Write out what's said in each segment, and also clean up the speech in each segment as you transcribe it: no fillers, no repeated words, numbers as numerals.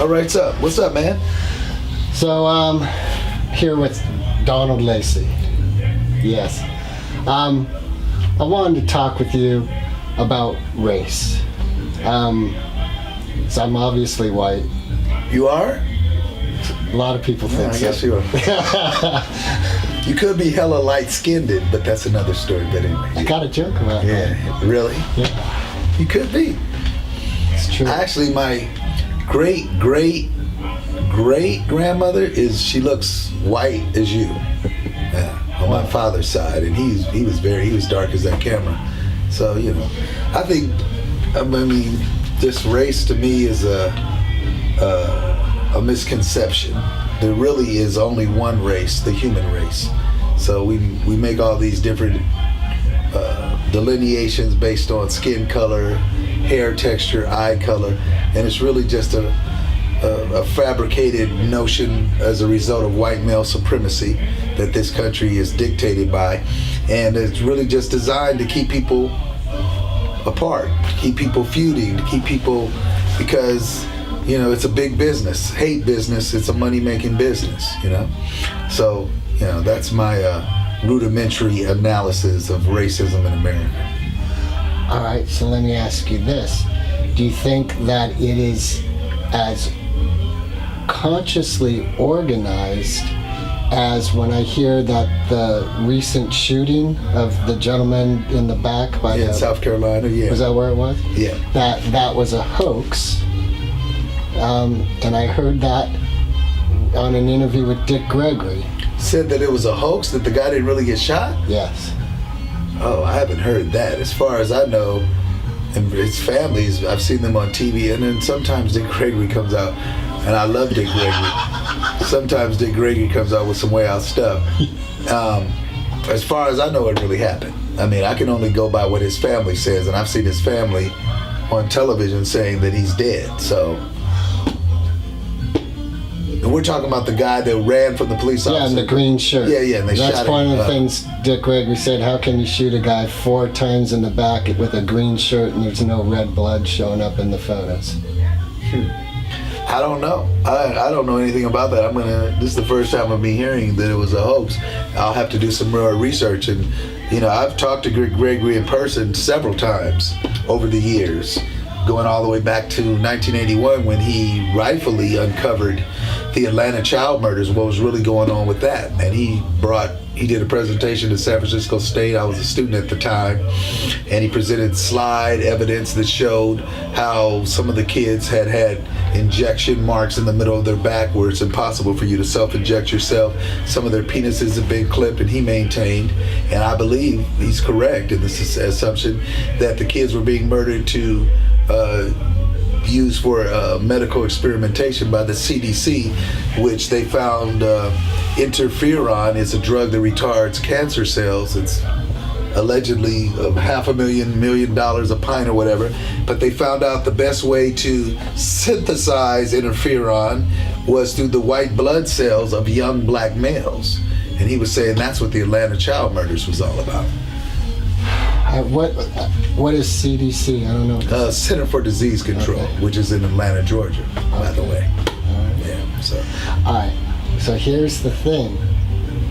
All right, what's up, man? So, here with Donald Lacy. Yes. I wanted to talk with you about race. So I'm obviously white. You are? A lot of people think I so. guess you are. You could be hella light-skinned, but that's another story. But anyway. I got a joke about that. Yeah, really? Yeah. You could be. It's true. Actually, my great grandmother she looks white as you. Yeah, on my father's side, and he was dark as that camera. So I think this race to me is a misconception. There really is only one race, the human race. So we make all these different delineations based on skin color, hair texture, eye color, and it's really just a fabricated notion as a result of white male supremacy that this country is dictated by, and it's really just designed to keep people apart, to keep people feuding, to keep people, because it's a big business, hate business. It's a money-making business, So that's my rudimentary analysis of racism in America. All right, so let me ask you this. Do you think that it is as consciously organized as when I hear that the recent shooting of the gentleman in the back by in South Carolina, was that where it was? Yeah. That was a hoax. And I heard that on an interview with Dick Gregory. Said that it was a hoax, that the guy didn't really get shot? Yes. Oh, I haven't heard that. As far as I know, and his families, I've seen them on TV, and then sometimes Dick Gregory comes out, and I love Dick Gregory. Sometimes Dick Gregory comes out with some way out stuff. As far as I know, it really happened. I can only go by what his family says, and I've seen his family on television saying that he's dead. So, and we're talking about the guy that ran from the police officer. Yeah, in the green shirt. Yeah, and they shot him. That's one of the things Dick Gregory said. How can you shoot a guy 4 times in the back with a green shirt and there's no red blood showing up in the photos? I don't know. I don't know anything about that. This is the first time I've been hearing that it was a hoax. I'll have to do some more research. And, I've talked to Dick Gregory in person several times over the years, going all the way back to 1981 when he rightfully uncovered the Atlanta child murders, what was really going on with that. And he did a presentation to San Francisco State. I was a student at the time, and he presented slide evidence that showed how some of the kids had injection marks in the middle of their back where it's impossible for you to self-inject yourself. Some of their penises have been clipped, and he maintained, and I believe he's correct in this assumption, that the kids were being murdered to used for medical experimentation by the CDC, which they found interferon is a drug that retards cancer cells. It's allegedly $500,000 million a pint or whatever, but they found out the best way to synthesize interferon was through the white blood cells of young black males. And he was saying that's what the Atlanta child murders was all about. What is CDC? I don't know. Center for Disease Control, which is in Atlanta, Georgia, by the way. All right. Yeah. So. All right. So here's the thing.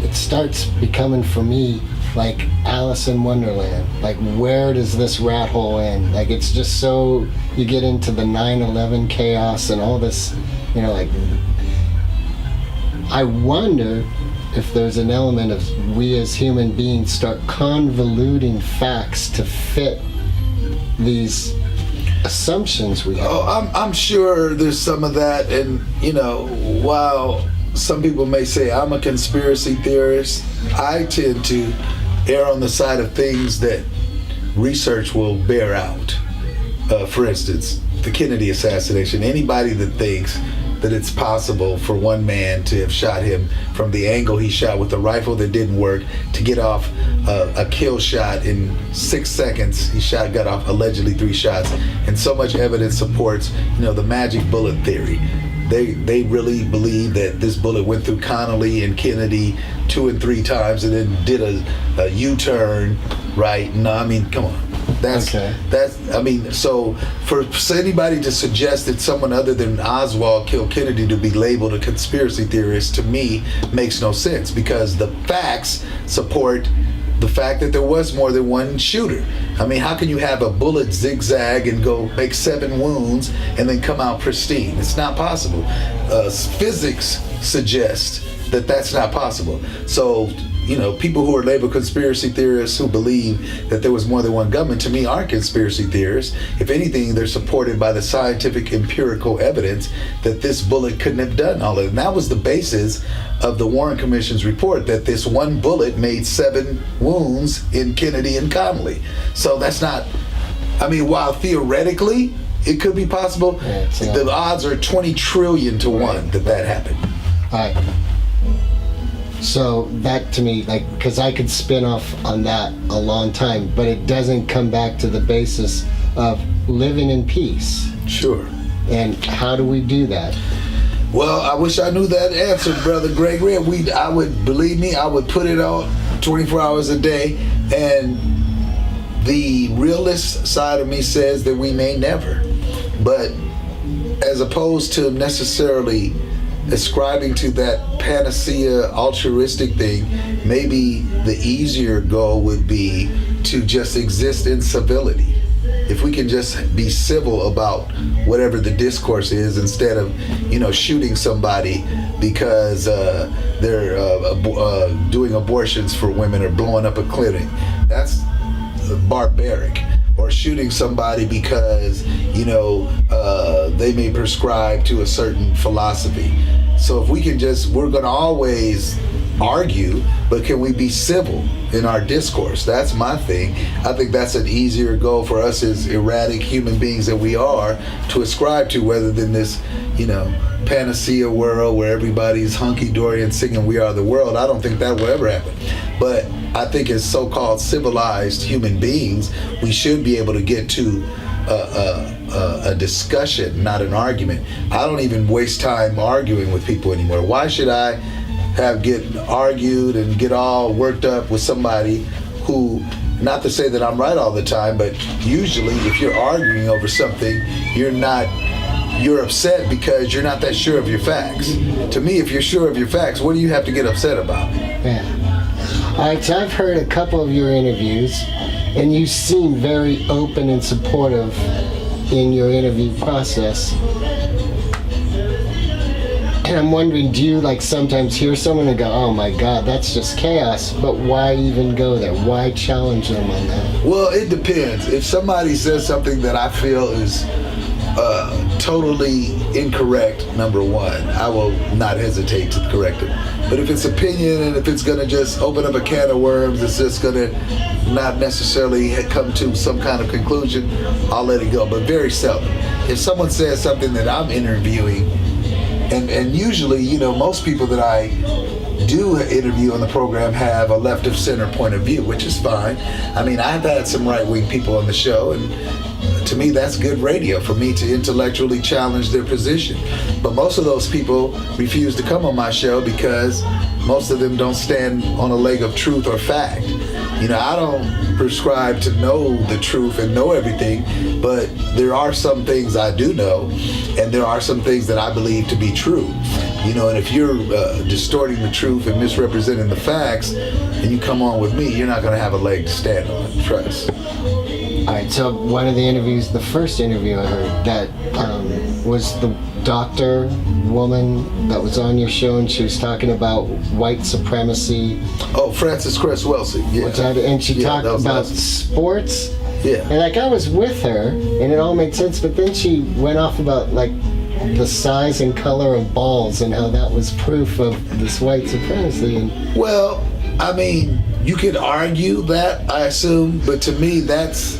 It starts becoming for me like Alice in Wonderland. Like, where does this rat hole end? Like, it's just so you get into the 9/11 chaos and all this. I wonder if there's an element of we as human beings start convoluting facts to fit these assumptions we have. Oh, I'm sure there's some of that, and while some people may say I'm a conspiracy theorist, I tend to err on the side of things that research will bear out. For instance, the Kennedy assassination. Anybody that thinks that it's possible for one man to have shot him from the angle he shot with a rifle that didn't work to get off a kill shot in 6 seconds. Got off allegedly 3 shots, and so much evidence supports, the magic bullet theory. They really believe that this bullet went through Connolly and Kennedy 2 and 3 times and then did a U-turn, right? No, come on. That's Okay. I mean, so for anybody to suggest that someone other than Oswald killed Kennedy to be labeled a conspiracy theorist, to me makes no sense, because the facts support the fact that there was more than one shooter. I mean, how can you have a bullet zigzag and go make 7 wounds and then come out pristine? It's not possible. Physics suggests that that's not possible. So, you know, people who are labeled conspiracy theorists who believe that there was more than one gunman, to me, aren't conspiracy theorists. If anything, they're supported by the scientific empirical evidence that this bullet couldn't have done all of it. And that was the basis of the Warren Commission's report, that this one bullet made 7 wounds in Kennedy and Connally. So that's not, I mean, while theoretically it could be possible, the odds are 20 trillion to 1 that happened. All right. So that to me, like, because I could spin off on that a long time, but it doesn't come back to the basis of living in peace. Sure. And how do we do that? Well, I wish I knew that answer, Brother Gregory. I would, believe me, I would put it on 24 hours a day. And the realist side of me says that we may never. But as opposed to necessarily ascribing to that panacea altruistic thing, maybe the easier goal would be to just exist in civility. If we can just be civil about whatever the discourse is, instead of, you know, shooting somebody because they're doing abortions for women or blowing up a clinic. That's barbaric. Or shooting somebody because, you know, they may prescribe to a certain philosophy. So if we can we're going to always argue, but can we be civil in our discourse? That's my thing. I think that's an easier goal for us as erratic human beings that we are to ascribe to, rather than this, you know, panacea world where everybody's hunky-dory and singing "We Are the World." I don't think that will ever happen. But I think as so-called civilized human beings, we should be able to get to a discussion, not an argument. I don't even waste time arguing with people anymore. Why should I get argued and get all worked up with somebody who, not to say that I'm right all the time, but usually if you're arguing over something, you're upset because you're not that sure of your facts. To me, if you're sure of your facts, what do you have to get upset about? Yeah. All right, so I've heard a couple of your interviews, and you seem very open and supportive in your interview process. And I'm wondering, do you like sometimes hear someone and go, "Oh my God, that's just chaos," but why even go there? Why challenge them on that? Well, it depends. If somebody says something that I feel is totally incorrect, number one, I will not hesitate to correct it. But if it's opinion, and if it's going to just open up a can of worms, it's just going to not necessarily come to some kind of conclusion, I'll let it go. But very seldom. If someone says something that I'm interviewing, and usually, you know, most people that I do interview on the program have a left of center point of view, which is fine. I mean, I've had some right-wing people on the show, and to me, that's good radio for me to intellectually challenge their position. But most of those people refuse to come on my show because most of them don't stand on a leg of truth or fact. You know, I don't prescribe to know the truth and know everything, but there are some things I do know, and there are some things that I believe to be true. You know, and if you're distorting the truth and misrepresenting the facts, and you come on with me, you're not going to have a leg to stand on. Trust. All right, so one of the interviews, the first interview I heard, that was the doctor woman that was on your show, and she was talking about white supremacy. Oh, Frances Cress Welsing, yeah. And she talked about sports. Yeah. And like I was with her, and it all made sense, but then she went off about like the size and color of balls and how that was proof of this white supremacy. And well, I mean, you could argue that, I assume, but to me, that's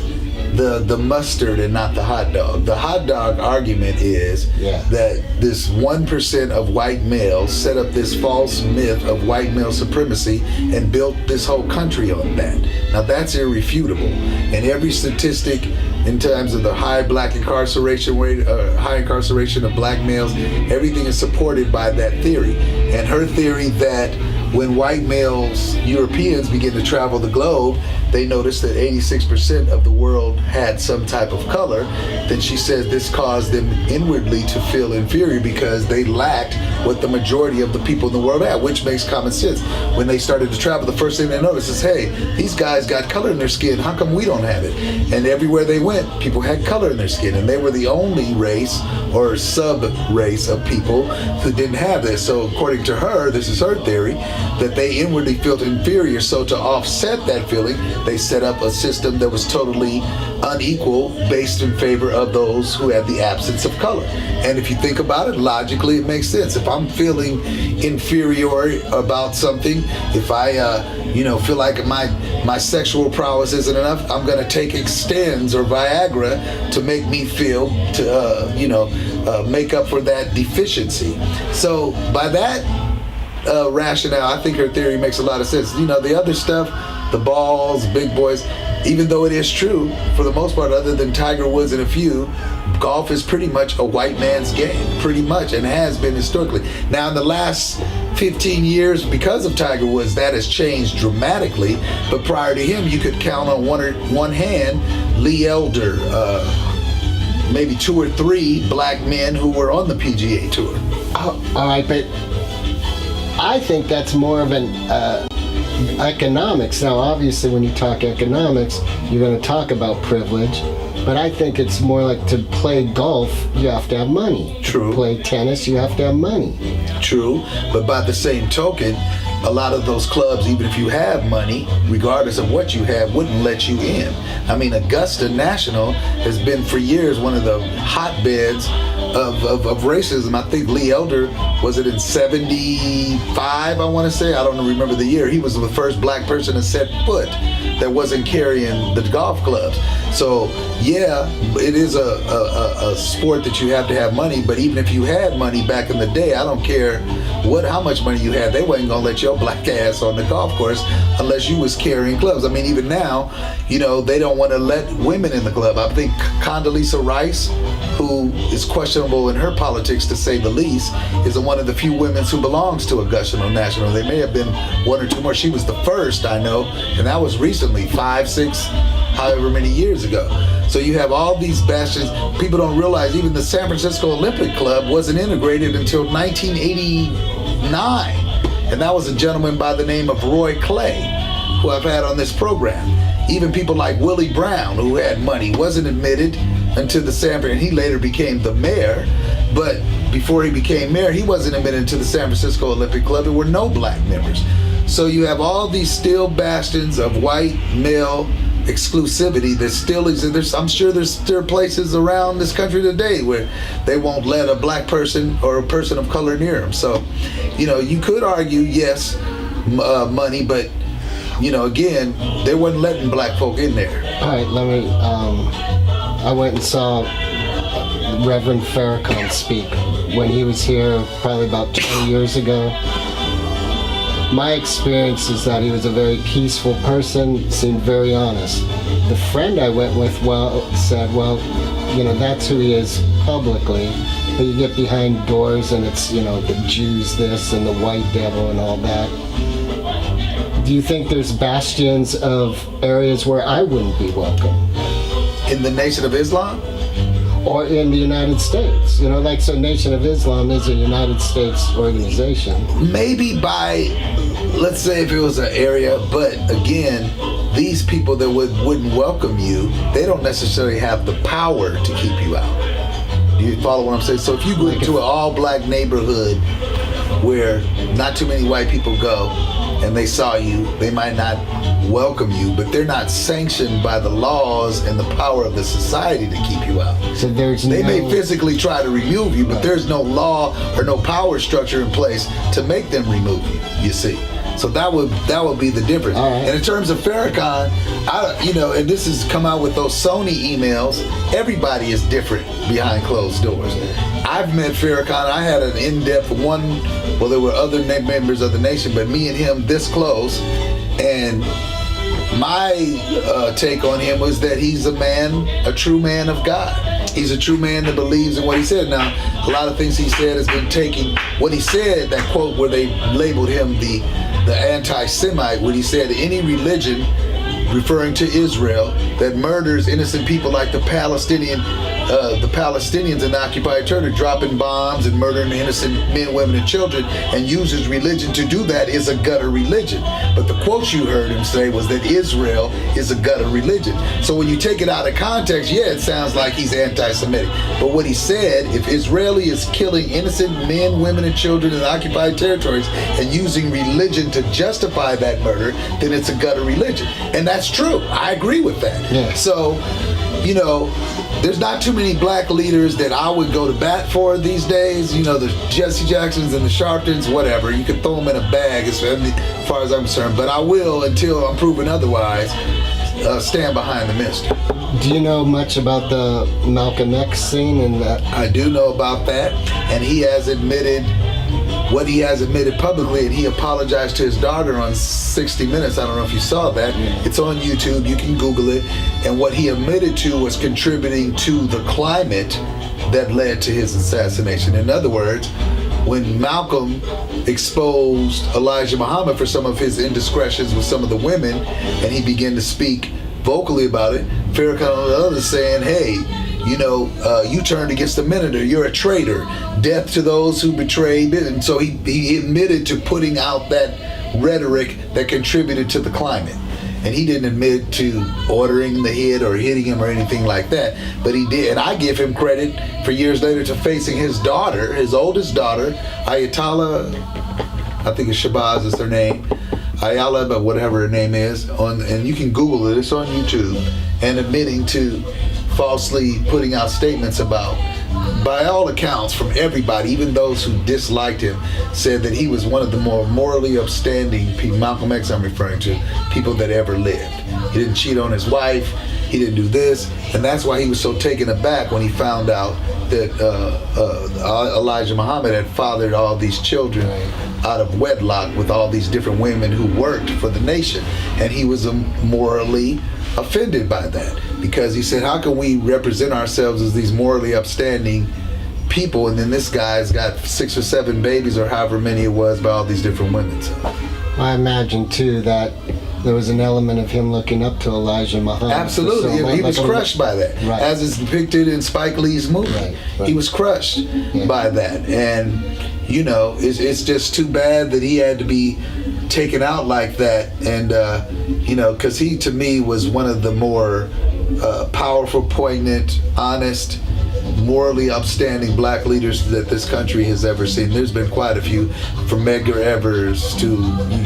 the mustard and not the hot dog. The hot dog argument is that this 1% of white males set up this false myth of white male supremacy and built this whole country on that. Now that's irrefutable. And every statistic in terms of the high black incarceration rate, high incarceration of black males, everything is supported by that theory. And her theory that when white males, Europeans, begin to travel the globe, they noticed that 86% of the world had some type of color. Then she says this caused them inwardly to feel inferior because they lacked what the majority of the people in the world had, which makes common sense. When they started to travel, the first thing they noticed is, hey, these guys got color in their skin. How come we don't have it? And everywhere they went, people had color in their skin, and they were the only race or sub-race of people who didn't have this. So according to her, this is her theory, that they inwardly felt inferior. So to offset that feeling, they set up a system that was totally unequal, based in favor of those who had the absence of color. And if you think about it, logically, it makes sense. If I'm feeling inferior about something, if I feel like my sexual prowess isn't enough, I'm going to take Extends or Viagra to make me feel, to make up for that deficiency. So by that rationale, I think her theory makes a lot of sense. The other stuff, the balls, big boys, even though it is true, for the most part, other than Tiger Woods and a few, golf is pretty much a white man's game, pretty much, and has been historically. Now, in the last 15 years, because of Tiger Woods, that has changed dramatically, but prior to him, you could count on one hand Lee Elder, maybe 2 or 3 black men who were on the PGA Tour. Oh, all right, but I think that's more of an economics. Now, obviously, when you talk economics, you're going to talk about privilege, but I think it's more like to play golf, you have to have money. True. To play tennis, you have to have money. True, but by the same token, a lot of those clubs, even if you have money, regardless of what you have, wouldn't let you in. I mean, Augusta National has been for years one of the hotbeds of racism. I think Lee Elder, was it in 75, I want to say? I don't remember the year. He was the first black person to set foot that wasn't carrying the golf clubs. So, yeah, it is a sport that you have to have money, but even if you had money back in the day, I don't care how much money you had, they wasn't going to let your black ass on the golf course unless you was carrying clubs. I mean, even now, they don't want to let women in the club. I think Condoleezza Rice, who is questionable in her politics to say the least, is one of the few women who belongs to Augusta National. There may have been 1 or 2 more. She was the first, I know, and that was recently, 5, 6, however many years ago. So you have all these bastions. People don't realize even the San Francisco Olympic Club wasn't integrated until 1989. And that was a gentleman by the name of Roy Clay, who I've had on this program. Even people like Willie Brown, who had money, wasn't admitted until the San Francisco, and he later became the mayor. But before he became mayor, he wasn't admitted to the San Francisco Olympic Club. There were no black members. So you have all these still bastions of white male exclusivity that still exists. I'm sure there's still places around this country today where they won't let a black person or a person of color near them. So, you could argue, yes, money, but, again, they wasn't letting black folk in there. All right, I went and saw Reverend Farrakhan speak when he was here probably about 20 years ago. My experience is that he was a very peaceful person, seemed very honest. The friend I went with said, that's who he is publicly, but you get behind doors and it's, the Jews this and the white devil and all that. Do you think there's bastions of areas where I wouldn't be welcome? In the Nation of Islam? Or in the United States, so Nation of Islam is a United States organization. Maybe by, let's say if it was an area, but again, these people that wouldn't welcome you, they don't necessarily have the power to keep you out. Do you follow what I'm saying? So if you go into an all-black neighborhood where not too many white people go, and they saw you, they might not welcome you, but they're not sanctioned by the laws and the power of the society to keep you out. So they may physically try to remove you, but there's no law or no power structure in place to make them remove you see. So that would be the difference. Right. And in terms of Farrakhan, and this has come out with those Sony emails, everybody is different behind closed doors. I've met Farrakhan. I had an in-depth there were other members of the nation, but me and him this close. And my take on him was that he's a true man of God. He's a true man that believes in what he said. Now, a lot of things he said has been taken. What he said, that quote where they labeled him the the anti-Semite when he said any religion, referring to Israel, that murders innocent people like the Palestinians in the occupied territory, dropping bombs and murdering innocent men, women, and children, and uses religion to do that, is a gutter religion. But the quote you heard him say was that Israel is a gutter religion. So when you take it out of context, yeah, it sounds like he's anti-Semitic. But what he said, if Israeli is killing innocent men, women, and children in the occupied territories and using religion to justify that murder, then it's a gutter religion. And that's true. I agree with that. Yeah. So, you know, there's not too many black leaders that I would go to bat for these days. You know, the Jesse Jacksons and the Sharptons, whatever. You can throw them in a bag as far as I'm concerned. But I will, until I'm proven otherwise, stand behind the minister. Do you know much about the Malcolm X scene and that? I do know about that. And he has admitted what he has admitted publicly, and he apologized to his daughter on 60 Minutes. I don't know if you saw that. It's on YouTube. You can Google it. And what he admitted to was contributing to the climate that led to his assassination. In other words, when Malcolm exposed Elijah Muhammad for some of his indiscretions with some of the women, and he began to speak vocally about it, Farrakhan and others saying, hey, you know, you turned against the minister, you're a traitor, death to those who betrayed it. And so he admitted to putting out that rhetoric that contributed to the climate. And he didn't admit to ordering the hit or hitting him or anything like that, but he did. And I give him credit for years later to facing his daughter, his oldest daughter, Ayatollah, I think it's Shabazz is her name, Ayala, but whatever her name is, and you can Google it, it's on YouTube, and admitting to falsely putting out statements about, by all accounts from everybody, even those who disliked him, said that he was one of the more morally upstanding people, Malcolm X I'm referring to, people that ever lived. He didn't cheat on his wife, he didn't do this, and that's why he was so taken aback when he found out that Elijah Muhammad had fathered all these children out of wedlock with all these different women who worked for the nation. And he was morally offended by that, because he said, how can we represent ourselves as these morally upstanding people, and then this guy's got 6 or 7 babies or however many it was by all these different women. So I imagine too that there was an element of him looking up to Elijah Muhammad. Absolutely, he was crushed by that, right, as is depicted in Spike Lee's movie. Right. He was crushed by that, and you know, it's just too bad that he had to be taken out like that. And you know, because he to me was one of the more powerful, poignant, honest, morally upstanding black leaders that this country has ever seen. There's been quite a few, from Medgar Evers to,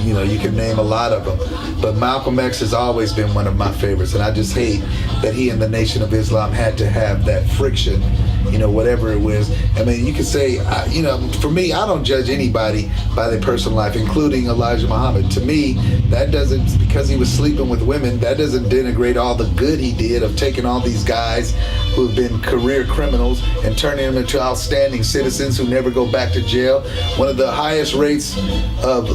you know, you can name a lot of them. But Malcolm X has always been one of my favorites, and I just hate that he and the Nation of Islam had to have that friction, you know, whatever it was. I mean, you could say, you know, for me, I don't judge anybody by their personal life, including Elijah Muhammad. To me, that doesn't, because he was sleeping with women, that doesn't denigrate all the good he did of taking all these guys who have been career criminals and turning them into outstanding citizens who never go back to jail. One of the highest rates of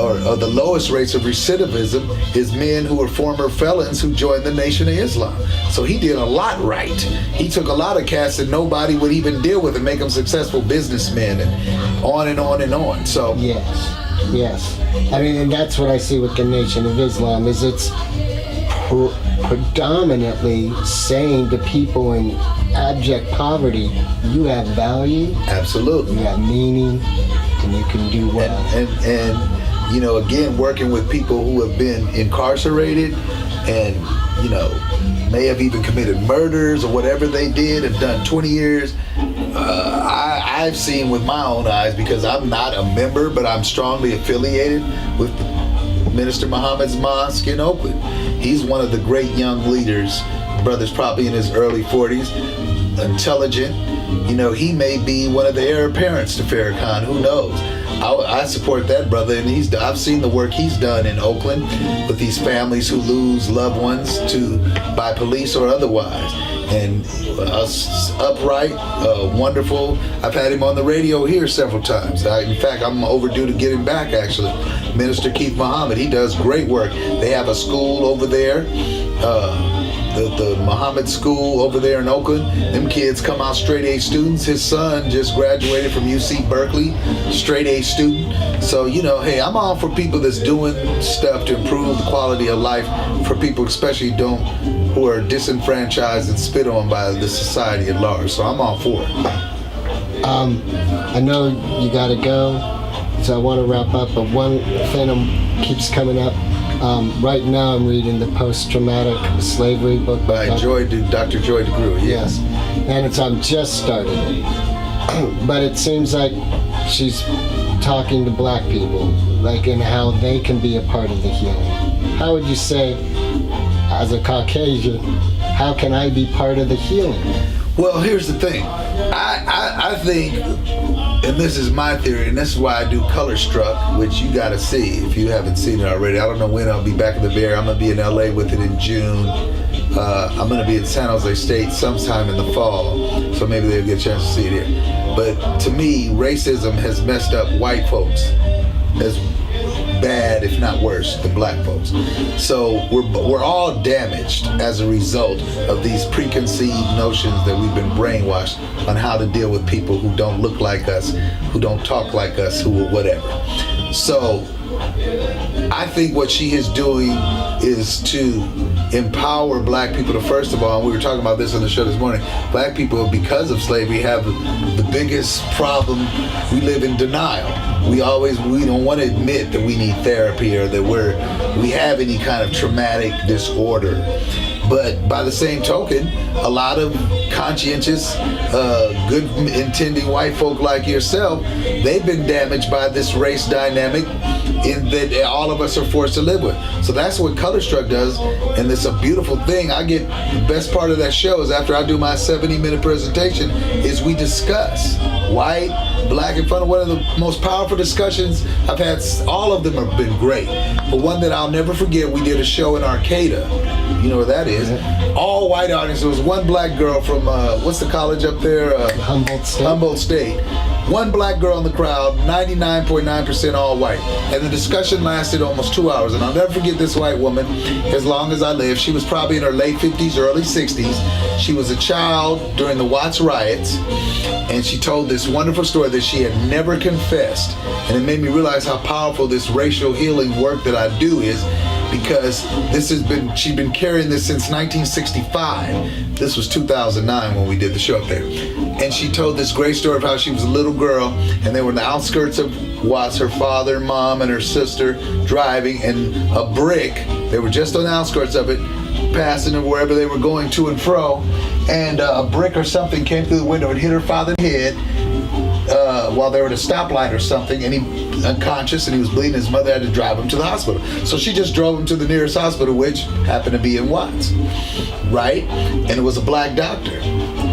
or the lowest rates of recidivism is men who are former felons who joined the Nation of Islam. So he did a lot right. He took a lot of cats that nobody would even deal with and make them successful businessmen, and on and on and on. So yes. I mean, and that's what I see with the Nation of Islam, is it's predominantly saying to people in abject poverty, you have value, absolutely, you have meaning, and you can do well. And you know, again, working with people who have been incarcerated and, you know, may have even committed murders or whatever they did, have done 20 years. I've seen with my own eyes, because I'm not a member, but I'm strongly affiliated with Minister Muhammad's mosque in Oakland. He's one of the great young leaders. Brother's probably in his early 40s, intelligent. You know, he may be one of the heir apparents to Farrakhan, who knows? I support that brother, and I've seen the work he's done in Oakland with these families who lose loved ones by police or otherwise. And upright, wonderful. I've had him on the radio here several times. In fact, I'm overdue to get him back, actually. Minister Keith Muhammad, he does great work. They have a school over there the Muhammad School over there in Oakland. Them kids come out straight A students. His son just graduated from UC Berkeley, straight A student. So, you know, hey, I'm all for people that's doing stuff to improve the quality of life for people, especially who are disenfranchised and spit on by the society at large. So I'm all for it. I know you gotta go, so I want to wrap up, but one thing keeps coming up. Right now I'm reading the Post-Traumatic Slavery book By Dr. Joy DeGruy. Yes, and I'm just started it. But it seems like she's talking to black people, like in how they can be a part of the healing. How would you say, as a Caucasian, how can I be part of the healing? Well, here's the thing. I think, and this is my theory, and this is why I do Color Struck, which you got to see if you haven't seen it already. I don't know when I'll be back in the Bay Area. I'm going to be in LA with it in June. I'm going to be in San Jose State sometime in the fall, so maybe they'll get a chance to see it here. But to me, racism has messed up white folks as bad, if not worse, than black folks. So we're all damaged as a result of these preconceived notions that we've been brainwashed on how to deal with people who don't look like us, who don't talk like us, who are whatever. So I think what she is doing is to empower black people to, first of all, and we were talking about this on the show this morning, black people, because of slavery, have the biggest problem. We live in denial. We don't want to admit that we need therapy or that we have any kind of traumatic disorder. But by the same token, a lot of conscientious, good intending white folk like yourself, they've been damaged by this race dynamic in that all of us are forced to live with. So that's what Color Struck does, and it's a beautiful thing. The best part of that show is after I do my 70-minute presentation is we discuss white, black, in front of one of the most powerful discussions I've had. All of them have been great, but one that I'll never forget, we did a show in Arcata. You know where that is? All white audience. There was one black girl from, what's the college up there? Humboldt State. One black girl in the crowd, 99.9% all white. And the discussion lasted almost 2 hours. And I'll never forget this white woman as long as I live. She was probably in her late 50s, early 60s. She was a child during the Watts riots. And she told this wonderful story that she had never confessed. And it made me realize how powerful this racial healing work that I do is, because she'd been carrying this since 1965. This was 2009 when we did the show up there. And she told this great story of how she was a little girl and they were in the outskirts of Watts, her father, mom, and her sister driving, and a brick, they were just on the outskirts of it, passing or wherever they were going to and fro, and a brick or something came through the window and hit her father in the head while they were at a stoplight or something, and he unconscious and he was bleeding. His mother had to drive him to the hospital. So she just drove him to the nearest hospital, which happened to be in Watts, right? And it was a black doctor.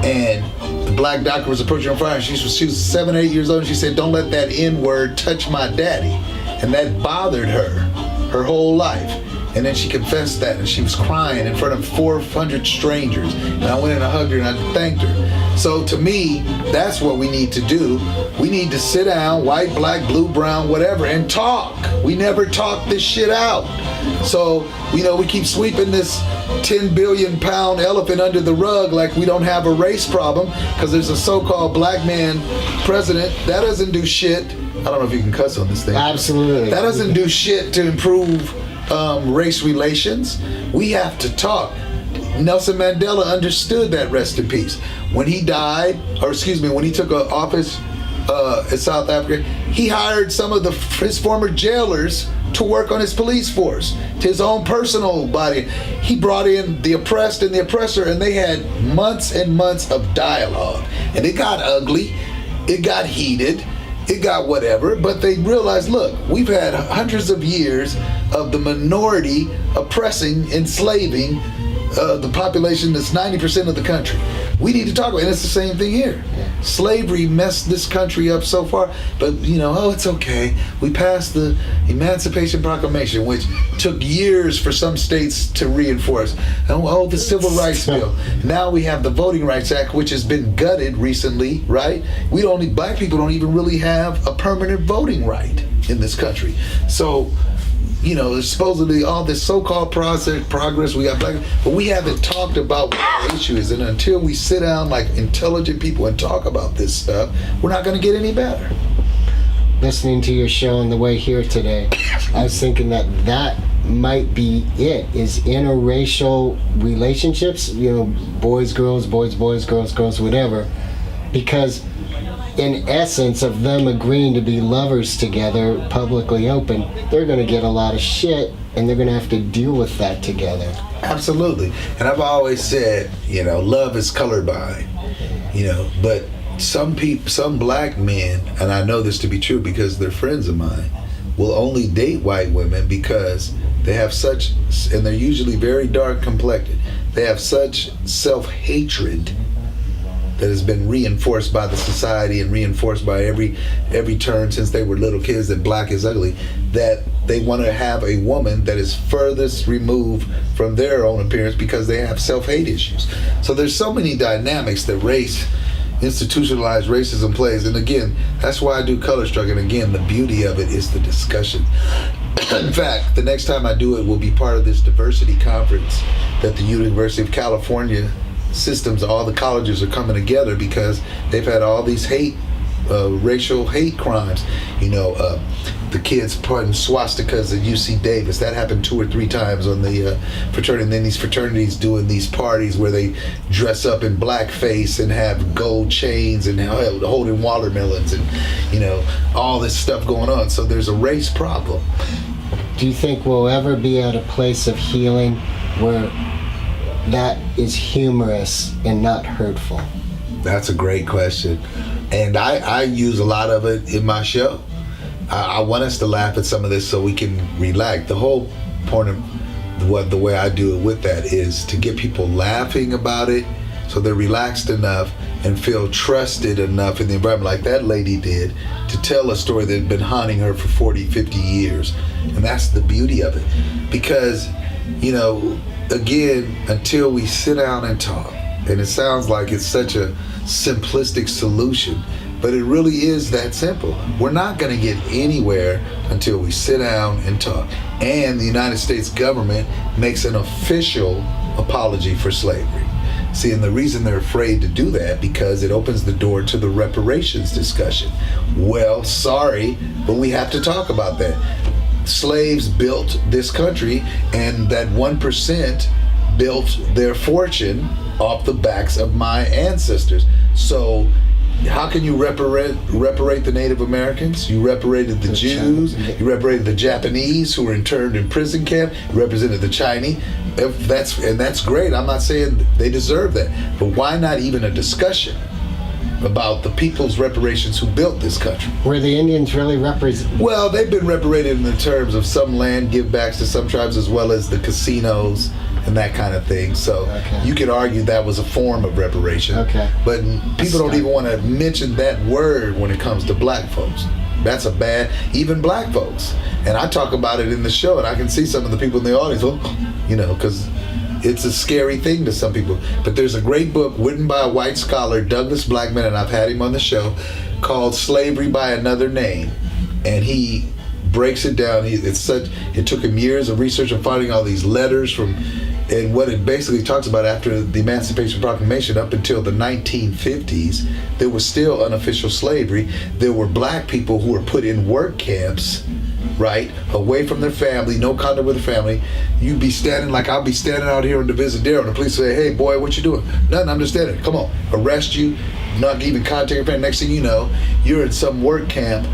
And the black doctor was approaching her fire, and she was 7 or 8 years old, and she said, "Don't let that N-word touch my daddy." And that bothered her whole life. And then she confessed that, and she was crying in front of 400 strangers. And I went in and hugged her and I thanked her. So to me, that's what we need to do. We need to sit down, white, black, blue, brown, whatever, and talk. We never talk this shit out. So, we keep sweeping this 10 billion pound elephant under the rug like we don't have a race problem because there's a so-called black man president. That doesn't do shit. I don't know if you can cuss on this thing. Absolutely. That doesn't do shit to improve race relations. We have to talk. Nelson Mandela understood that, rest in peace. When he died, when he took office in South Africa, he hired some of his former jailers to work on his police force, to his own personal body. He brought in the oppressed and the oppressor, and they had months and months of dialogue. And it got ugly, it got heated, it got whatever, but they realized, look, we've had hundreds of years of the minority oppressing, enslaving the population that's 90% of the country. We need to talk about it, and it's the same thing here. Slavery messed this country up so far, but it's okay. We passed the Emancipation Proclamation, which took years for some states to reinforce. And the Civil Rights Bill. Now we have the Voting Rights Act, which has been gutted recently, right? Black people don't even really have a permanent voting right in this country. So there's supposedly all this so-called progress. We got black, but we haven't talked about what the issue is. And until we sit down like intelligent people and talk about this stuff, we're not going to get any better. Listening to your show on the way here today, I was thinking that might be it, is interracial relationships, boys, girls, girls, whatever, because in essence of them agreeing to be lovers together, publicly open, they're going to get a lot of shit, and they're going to have to deal with that together. Absolutely. And I've always said, love is colorblind, but some black men, and I know this to be true because they're friends of mine, will only date white women because they have such, and they're usually very dark complected, they have such self-hatred that has been reinforced by the society and reinforced by every turn since they were little kids that black is ugly, that they want to have a woman that is furthest removed from their own appearance because they have self-hate issues. So there's so many dynamics that institutionalized racism plays, and again, that's why I do Color Struck, and again, the beauty of it is the discussion. In fact, the next time I do it will be part of this diversity conference that the University of California systems, all the colleges are coming together because they've had all these racial hate crimes. The kids putting swastikas at UC Davis. That happened 2 or 3 times on the fraternity. And then these fraternities doing these parties where they dress up in blackface and have gold chains and holding watermelons and, all this stuff going on. So there's a race problem. Do you think we'll ever be at a place of healing where that is humorous and not hurtful? That's a great question. And I use a lot of it in my show. I want us to laugh at some of this so we can relax. The whole point of the way I do it with that is to get people laughing about it so they're relaxed enough and feel trusted enough in the environment, like that lady did, to tell a story that had been haunting her for 40, 50 years. And that's the beauty of it. Because, again, until we sit down and talk, and it sounds like it's such a simplistic solution, but it really is that simple. We're not going to get anywhere until we sit down and talk. And the United States government makes an official apology for slavery. See, and the reason they're afraid to do that, because it opens the door to the reparations discussion. Well, sorry, but we have to talk about that. Slaves built this country, and that 1% built their fortune off the backs of my ancestors. So how can you reparate the Native Americans? You reparated the Jews, you reparated the Japanese who were interned in prison camp, you represented the Chinese. That's great. I'm not saying they deserve that, but why not even a discussion about the people's reparations who built this country? Were the Indians really represented? Well, they've been reparated in the terms of some land give-backs to some tribes, as well as the casinos and that kind of thing. So you could argue that was a form of reparation. Okay. But people don't even want to mention that word when it comes to black folks. That's even black folks. And I talk about it in the show, and I can see some of the people in the audience, because it's a scary thing to some people. But there's a great book written by a white scholar, Douglas Blackman, and I've had him on the show, called Slavery by Another Name. And he breaks it down. It took him years of research and finding all these letters and what it basically talks about after the Emancipation Proclamation up until the 1950s, there was still unofficial slavery. There were black people who were put in work camps, right, away from their family, no contact with the family. You'd be standing, like I'll be standing out here on the Divisadero, and the police say, "Hey boy, what you doing?" "Nothing, I'm just standing." "Come on." Arrest you, not even contact your family. Next thing you know, you're in some work camp,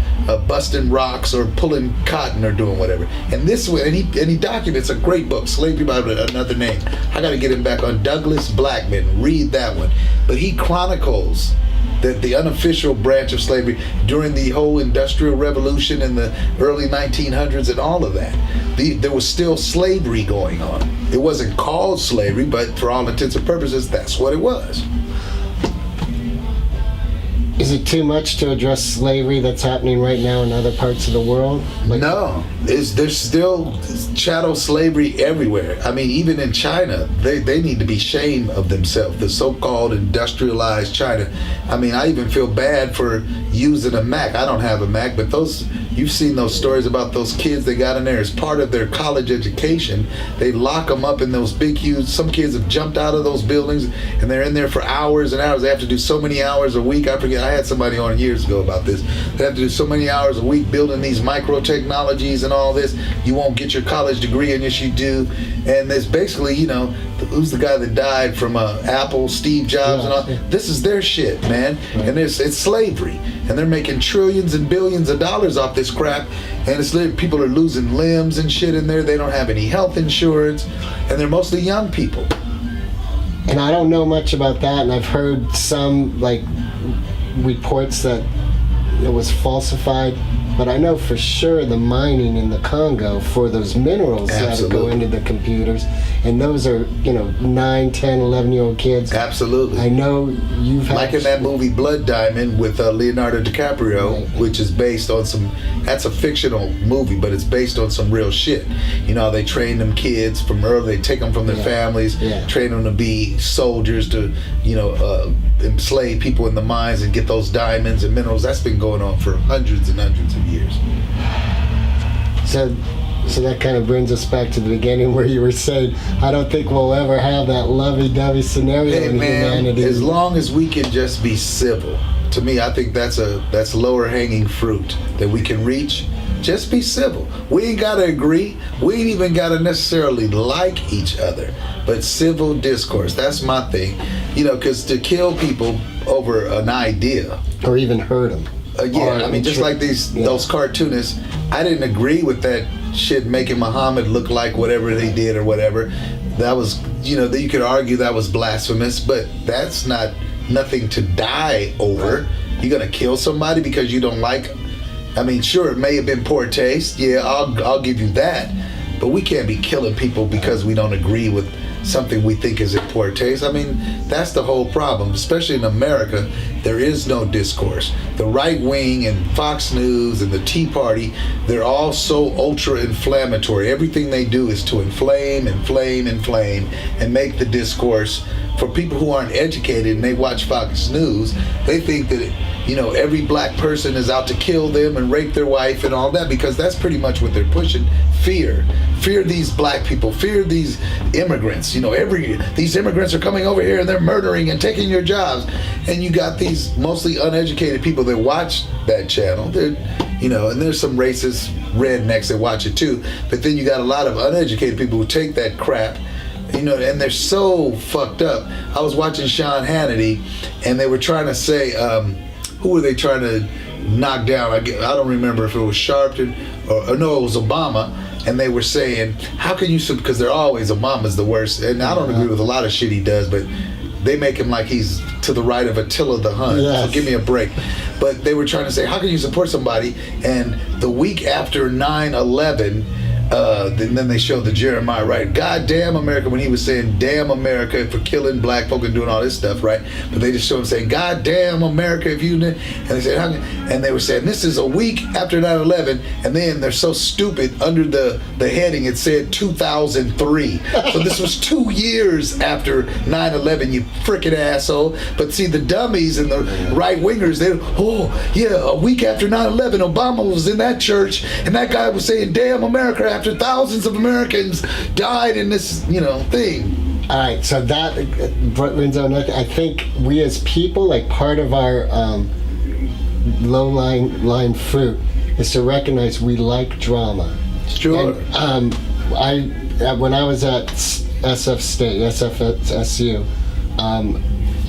busting rocks or pulling cotton or doing whatever. And he documents a great book, Slavery by Another Name. I got to get him back on Douglas Blackman. Read that one. But he chronicles the unofficial branch of slavery during the whole Industrial Revolution in the early 1900s and all of that. There was still slavery going on. It wasn't called slavery, but for all intents and purposes, that's what it was. Is Is it too much to address slavery that's happening right now in other parts of the world? No, there's still chattel slavery everywhere. I mean, even in China, they need to be ashamed of themselves. The so-called industrialized China. I mean, I even feel bad for using a Mac. I don't have a Mac, but you've seen those stories about those kids they got in there as part of their college education. They lock them up in those big, huge. Some kids have jumped out of those buildings and they're in there for hours and hours. They have to do so many hours a week. I forget. I had somebody on years ago about this. They have to do so many hours a week building these micro technologies and all this. You won't get your college degree, and yes, you do. And there's basically, who's the guy that died from Apple, Steve Jobs, and all. This is their shit, man. Right. And it's slavery, and they're making trillions and billions of dollars off this crap. And it's people are losing limbs and shit in there. They don't have any health insurance, and they're mostly young people. And I don't know much about that, and I've heard some reports that it was falsified, but I know for sure the mining in the Congo for those minerals that go into the computers, and those are 9, 10, 11-year-old kids. Absolutely. I know you've had like in that movie Blood Diamond with Leonardo DiCaprio, right. Which is based on that's a fictional movie, but it's based on some real shit. They train them kids from early, they take them from their families, train them to be soldiers, to enslave people in the mines and get those diamonds and minerals. That's been going on for hundreds and hundreds of years. So that kind of brings us back to the beginning where you were saying, I don't think we'll ever have that lovey-dovey scenario in humanity. As long as we can just be civil. To me, I think that's lower hanging fruit that we can reach. Just be civil. We ain't got to agree. We ain't even got to necessarily like each other. But civil discourse, that's my thing. Because to kill people over an idea. Or even hurt them. Just like those cartoonists, I didn't agree with that shit making Muhammad look like whatever they did or whatever. That was, you could argue that was blasphemous, but that's nothing to die over. You're gonna kill somebody because you don't like. I mean, sure, it may have been poor taste. Yeah, I'll give you that, but we can't be killing people because we don't agree with something we think is in poor taste. I mean, that's the whole problem, especially in America. There is no discourse. The right wing and Fox News and the Tea Party, they're all so ultra inflammatory. Everything they do is to inflame and make the discourse. For people who aren't educated and they watch Fox News, they think that every black person is out to kill them and rape their wife and all that, because that's pretty much what they're pushing. Fear these black people, fear these immigrants. These immigrants are coming over here and they're murdering and taking your jobs. And you got these mostly uneducated people that watch that channel. And there's some racist rednecks that watch it too. But then you got a lot of uneducated people who take that crap, and they're so fucked up. I was watching Sean Hannity, and they were trying to say, who were they trying to knock down? I don't remember if it was Sharpton or no, it was Obama. And they were saying, how can you, because they're always, Obama's the worst. And I don't agree with a lot of shit he does, but they make him like he's to the right of Attila the Hun. Yes. So give me a break. But they were trying to say, how can you support somebody? And the week after 9/11, then they showed the Jeremiah, right? God damn America, when he was saying damn America for killing black folk and doing all this stuff, right? But they just showed him saying, God damn America, if you, and they said, and they were saying, this is a week after 9/11, and then they're so stupid, under the heading it said 2003. So this was 2 years after 9/11, you frickin' asshole. But see, the dummies and the right-wingers, a week after 9/11, Obama was in that church, and that guy was saying damn America after thousands of Americans died in this, thing. All right, so that brings on. I think we as people, like part of our low-lying fruit, is to recognize we like drama. Sure. And when I was at SFSU,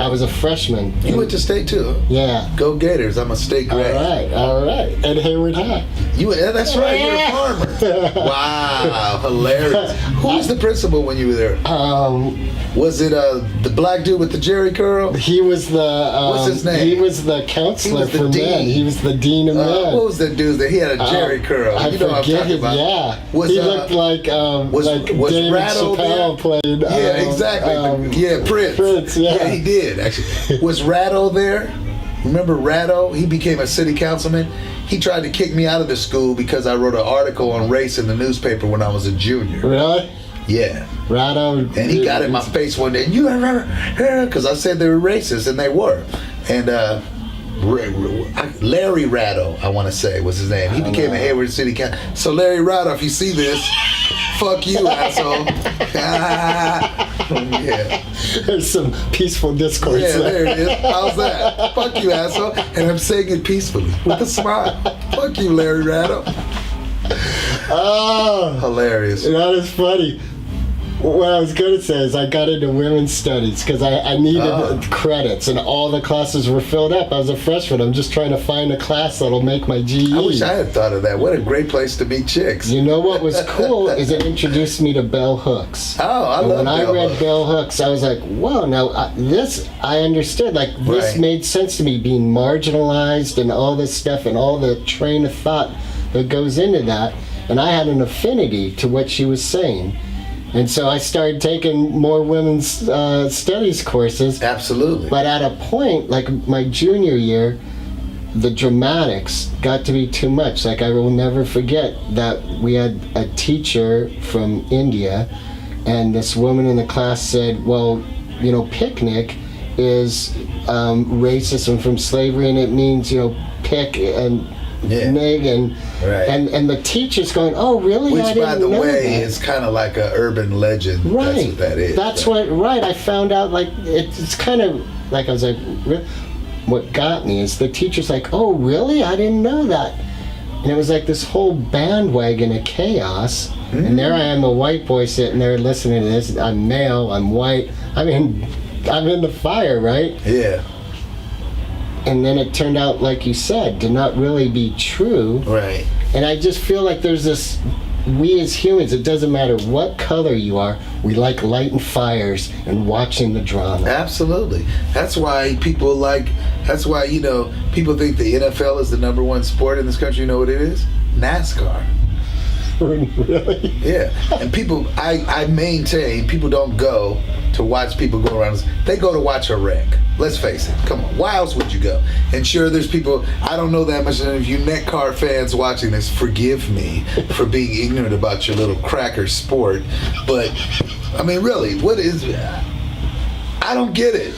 I was a freshman. You went to state too? Yeah. Go Gators! I'm a state grad. All right. And Hayward High. That's right. You're a farmer. Wow, hilarious. Who was the principal when you were there? Was it the black dude with the Jerry curl? He was the. What's his name? He was the counselor for men. He was the dean of men. What was that dude that he had a Jerry curl? I forget his. Yeah. He looked like was David Rattle Chappelle there? played. Yeah, exactly. Prince. Prince. Yeah. Yeah, he did actually. Was Rattle there? Remember Ratto? He became a city councilman. He tried to kick me out of the school because I wrote an article on race in the newspaper when I was a junior. Really? Yeah. Ratto. And he got in my face one day, you because I said they were racist, and they were. And Larry Ratto, I want to say, was his name. He became a Hayward City Council. So Larry Ratto, if you see this, fuck you, asshole. Yeah. There's some peaceful discourse. Yeah, there it is. How's that? Fuck you, asshole. And I'm saying it peacefully with a smile. Fuck you, Larry Ratto. Oh, Hilarious. that is funny. What I was going to say is I got into women's studies because I needed credits, and all the classes were filled up. I was a freshman. I'm just trying to find a class that'll make my GE. I wish I had thought of that. What a great place to meet chicks. You know what was cool is it introduced me to bell hooks. Oh, I love when bell I read hooks. bell hooks, I was like, whoa, now this I understood. Like, this Right. made sense to me, being marginalized and all this stuff and all the train of thought that goes into that. And I had an affinity to what she was saying. And so I started taking more women's studies courses. Absolutely. But at a point, like my junior year, the dramatics got to be too much. Like, I will never forget that we had a teacher from India, and this woman in the class said, well, you know, picnic is racism from slavery, and it means, you know, pick and nig, and Right. and the teacher's going, oh, really? Which, I didn't by the know way, that. is kind of like an urban legend. Right. That's what that is. That's what, right. I found out, like, it's kind of, like, I was like, what got me is the teacher's like, oh, really? I didn't know that. And it was like this whole bandwagon of chaos. Mm-hmm. And there I am, a white boy sitting there listening to this. I'm male, I'm white. I'm in the fire, right? Yeah. And then it turned out, like you said, to not really be true. Right. And I just feel like there's this, we as humans, it doesn't matter what color you are, we like lighting fires and watching the drama. Absolutely. That's why people you know, people think the NFL is the number one sport in this country. You know what it is? NASCAR. Really? Yeah. And people, I maintain, people don't go to watch people go around. They go to watch a wreck. Let's face it. Come on. Why else would you go? And sure, there's people, I don't know that much. And if you NetCar fans watching this, forgive me for being ignorant about your little cracker sport. But, I mean, really, what is, I don't get it.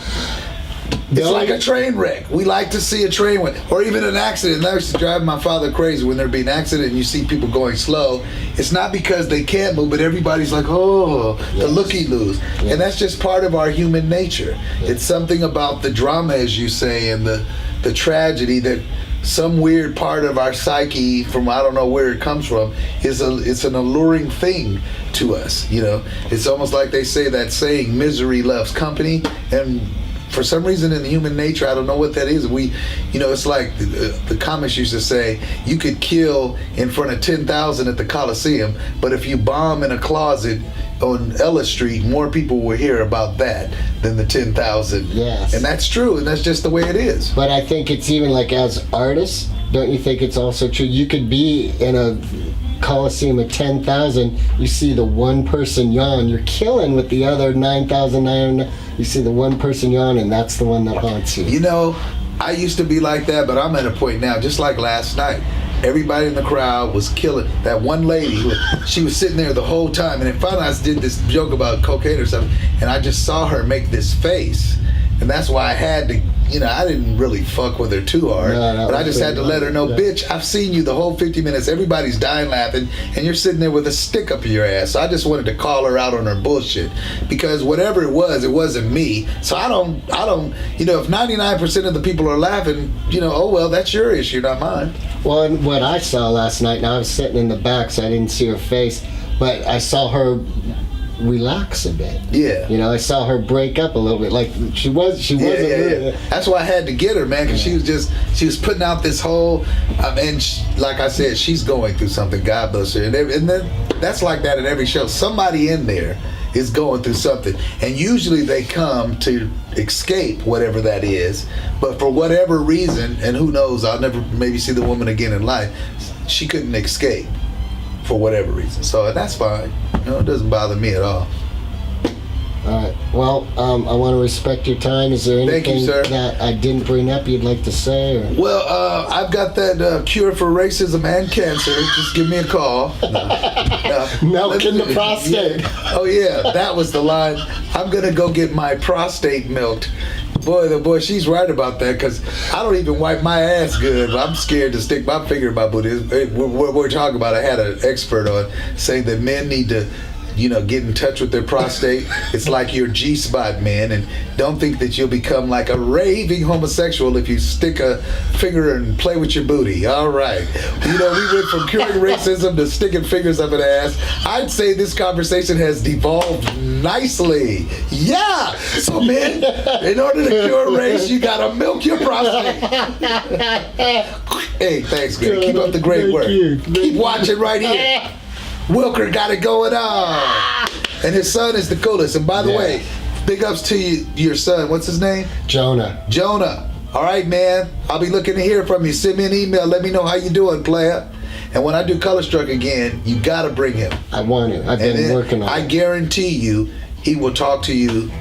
It's like a train wreck. We like to see a train wreck, or even an accident. That used to drive my father crazy when there'd be an accident and you see people going slow. It's not because they can't move, but everybody's like, oh, the looky-loos. Yes. And that's just part of our human nature. Yes. It's something about the drama, as you say, and the tragedy that some weird part of our psyche, from I don't know where it comes from, it's an alluring thing to us. You know, it's almost like they say that saying, misery loves company, and for some reason in the human nature, I don't know what that is. We, you know, it's like the comics used to say, you could kill in front of 10,000 at the Coliseum, but if you bomb in a closet on Ellis Street, more people will hear about that than the 10,000. Yes. And that's true, and that's just the way it is. But I think it's even like, as artists, don't you think it's also true? You could be in a Coliseum of 10,000, you see the one person yawn, you're killing with the other 9,900. You see the one person yawn, and that's the one that haunts you. You know, I used to be like that, but I'm at a point now, just like last night. Everybody in the crowd was killing. That one lady, she was sitting there the whole time, and then finally I did this joke about cocaine or something, and I just saw her make this face. And that's why I had to, you know, I didn't really fuck with her too hard. No, but I just had to let her know, bitch, I've seen you the whole 50 minutes. Everybody's dying laughing, and you're sitting there with a stick up your ass. So I just wanted to call her out on her bullshit. Because whatever it wasn't me. So I don't, you know, if 99% of the people are laughing, you know, oh well, that's your issue, not mine. Well, and what I saw last night, now I was sitting in the back, so I didn't see her face, but I saw her relax a bit. Yeah. You know, I saw her break up a little bit. Like she wasn't. Yeah. That's why I had to get her, man, because she was putting out this whole, and like I said, she's going through something. God bless her. And then that's like that at every show. Somebody in there is going through something, and usually they come to escape whatever that is. But for whatever reason, and who knows, I'll never maybe see the woman again in life. She couldn't escape for whatever reason. So that's fine. You know, it doesn't bother me at all. All right. Well, I want to respect your time. Is there Thank you, anything sir. that I didn't bring up you'd like to say? Or? Well, I've got that cure for racism and cancer. Just give me a call. Milk in the prostate. Yeah. Oh yeah, that was the line. I'm gonna go get my prostate milked. Boy, she's right about that, because I don't even wipe my ass good. I'm scared to stick my finger in my booty. We're talking about, I had an expert on saying that men need to, get in touch with their prostate. It's like your G-spot, man, and don't think that you'll become like a raving homosexual if you stick a finger and play with your booty. All right. We went from curing racism to sticking fingers up an ass. I'd say this conversation has devolved nicely. Yeah. So, men, in order to cure race, you gotta milk your prostate. Hey, thanks, Greg. Keep up the great work. Keep watching right here. Wilker got it going on. And his son is the coolest. And by the way, big ups to your son. What's his name? Jonah. All right, man. I'll be looking to hear from you. Send me an email. Let me know how you doing, player. And when I do Color Struck again, you got to bring him. I want to. I've been working on it. I guarantee you he will talk to you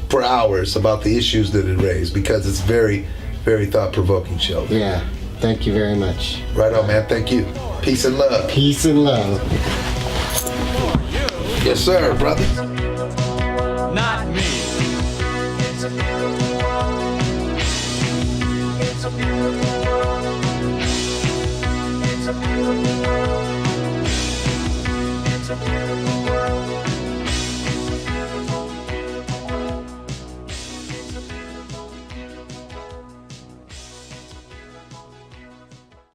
for hours about the issues that it raised, because it's very, very thought-provoking show. Yeah. Thank you very much. Right on, man. Thank you. Peace and love. Peace and love. Yes, sir, brother. Not me. It's a beautiful